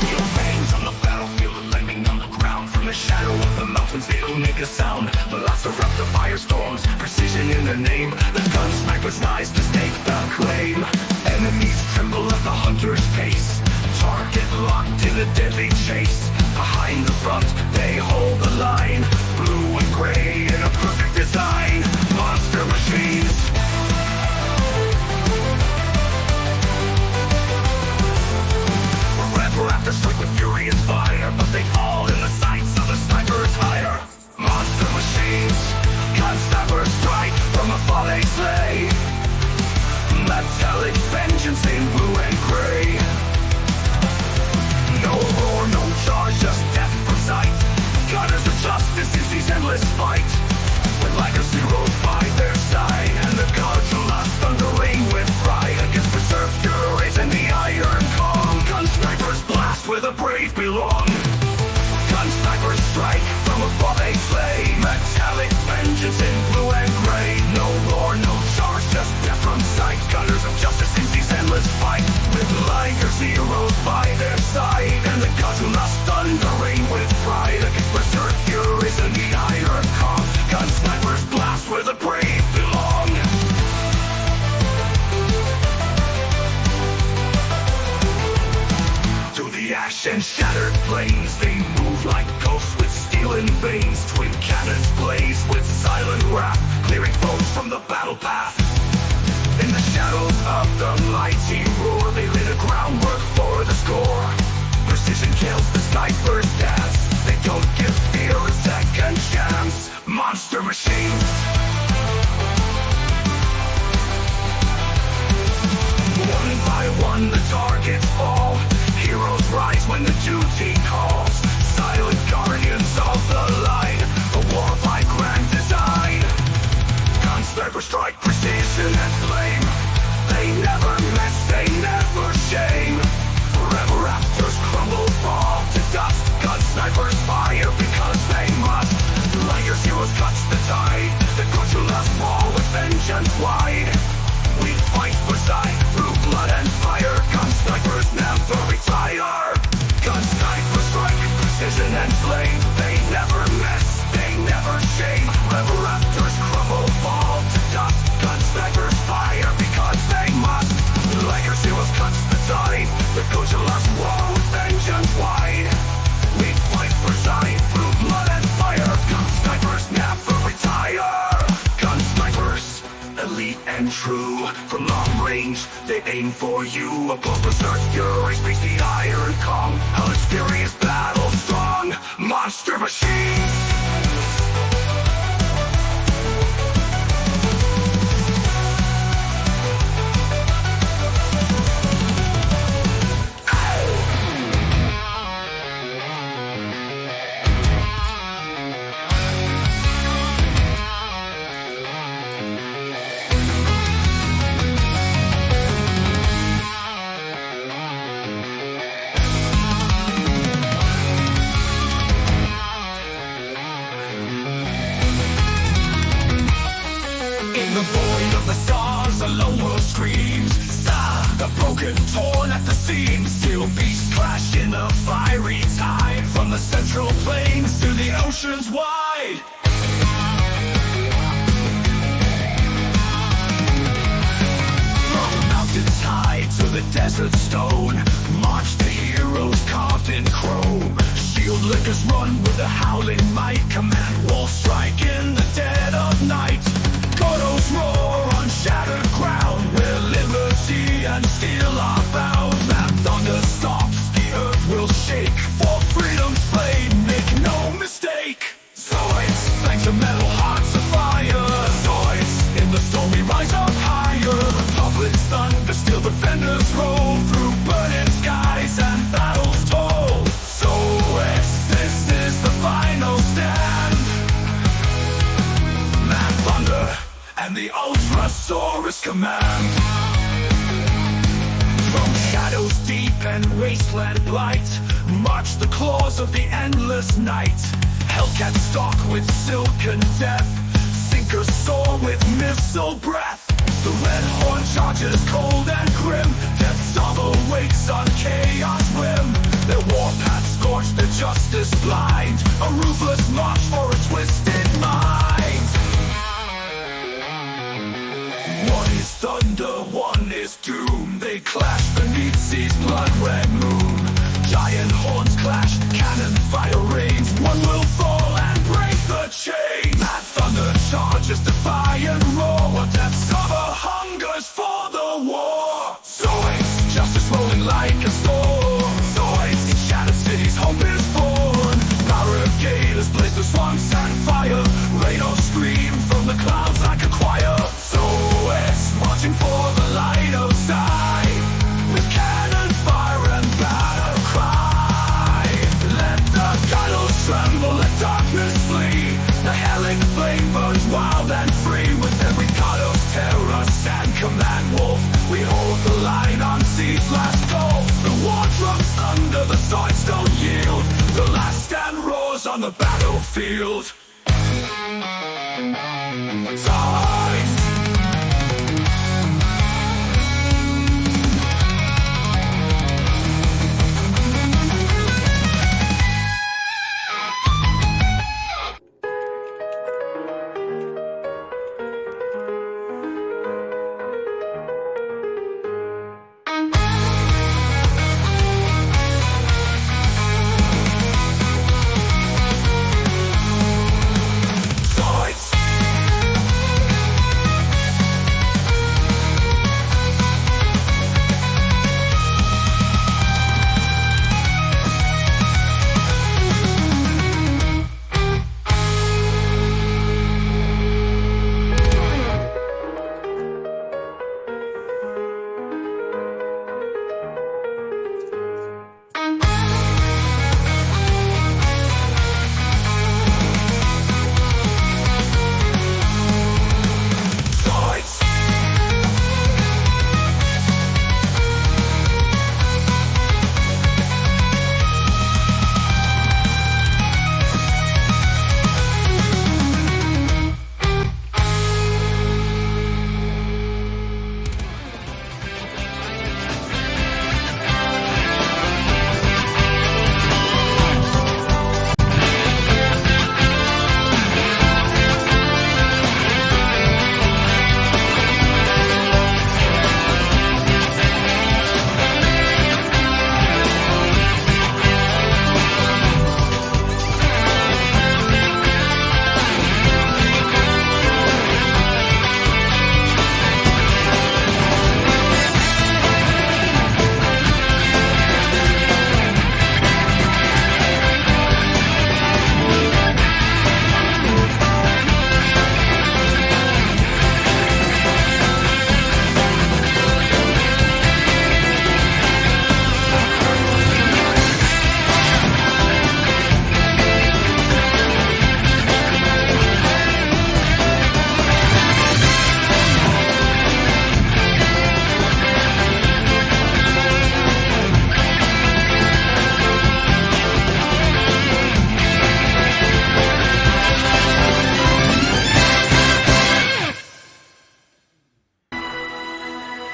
Feel veins on the battlefield, a lightning on the ground. From the shadow of the mountains, it'll make a sound. Blasts erupt the firestorms, precision in their name. The gunsnipers rise to stake the claim. Enemies tremble at the hunter's pace. Target locked in a deadly chase. Behind the front, they hold the line. Blue and gray in a perfect design. Monster machines. Forever after strike with fury and fire, but they fall in the sights of the sniper's hire. Monster machines. Gunsniper strike from afar they slay. Metallic vengeance in blue and gray. No roar, no charge, just death from sight. Gunners of justice is this endless fight. With Liger's heroes by their side, and the gods who lust thundering with pride against reserve furies and the iron calm. Gunsnipers blast where the brave belong. Gunsnipers strike from afar they slay. Metallic vengeance in blue and gray. No roar, no charge, just death from sight. Gunners of justice in this endless fight. With Liger's heroes by their side, and the gods who lust thundering with pride against berserk furies and the iron calm. Gunsnipers blast where the brave belong. To the ash and shattered plains, they move like ghosts with steel in veins. Twin cannons blaze with silent wrath, clearing foes from the battle path. In the shadows of the mighty roar, they lay the groundwork for the score. Precision kills the sniper's dance. They don't give fear a second chance. Monster machines. One by one the targets fall. Heroes rise when the duty calls. Silent guardians of the line. A war by grand design. Gunsniper strike, precision and flame. They never miss, they never shame. Forever afters crumble, fall to dust. Gunsnipers fire because they must. Liger's heroes cuts the tide. The Gunsnipers fall with vengeance wide. We fight for sight through blood and fire. Gunsnipers never retire. Gunsnipers strike, precision and flame. They never miss, they never shame. Forever afters crumble, fall to dust. Gunsnipers fire because they must. Liger's heroes cuts the tide. The Gunsnipers war with vengeance wide. We fight for sight through blood and fire. Gunsnipers never retire. Gunsnipers, elite and true. From long range, they aim for you. Above berserk furies reach the iron calm. Hell's fury is battle strong. Monster machines. The void of the stars, a lone wolf screams. The broken, torn at the seams. Steel beasts clash in the fiery tide. From the central plains to the oceans wide. From mountains high to the desert stone, march the heroes carved in chrome. Shield lickers run with a howling might. Command wolf strike in the dead of night. Godos roar on shattered ground, where liberty and steel are bound. That thunder stops, the earth will shake. For freedom's flame, make no mistake. Zoids, thanks to metal hearts of fire. Zoids, in the storm we rise up higher. Republic's thunder, steel defenders roll through burning skies and battles toll. Zoids, this is the final stand. Man thunder and the Ultrasaurus command. From shadows deep and wasteland blight, march the claws of the endless night. Hellcats stalk with silken death, sinkers soar with missile breath. The red horn charges cold and grim, death's song awakes on chaos rim. Their blind, a ruthless march for a twisted mind. One is thunder, one is doom. They clash beneath sea's blood-red moon. Giant horns clash, cannon fire rains. One will fall and break the chain. Mad thunder charges, defiant roar. What depths cover hungers for the war. Zoids, justice rolling like a storm. Zoids, in shattered cities, hope is born. Barricades, blaze the swamps and fire. Radar scream from the clouds like a choir. Zoids, marching for the light of sight. With cannon fire and battle cry. Let the guideless tremble, let darkness flee. The hellish flame burns wild and free. With every Kalos terror and command wolf, we hold the line on sea's last gulf. The war drums thunder, the Zoids don't yield. The last stand roars on the battlefield. Zoids!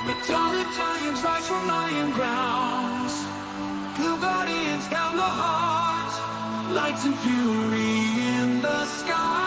Battalions rise from lying grounds. Blue guardians down the heart. Lights and fury in the sky.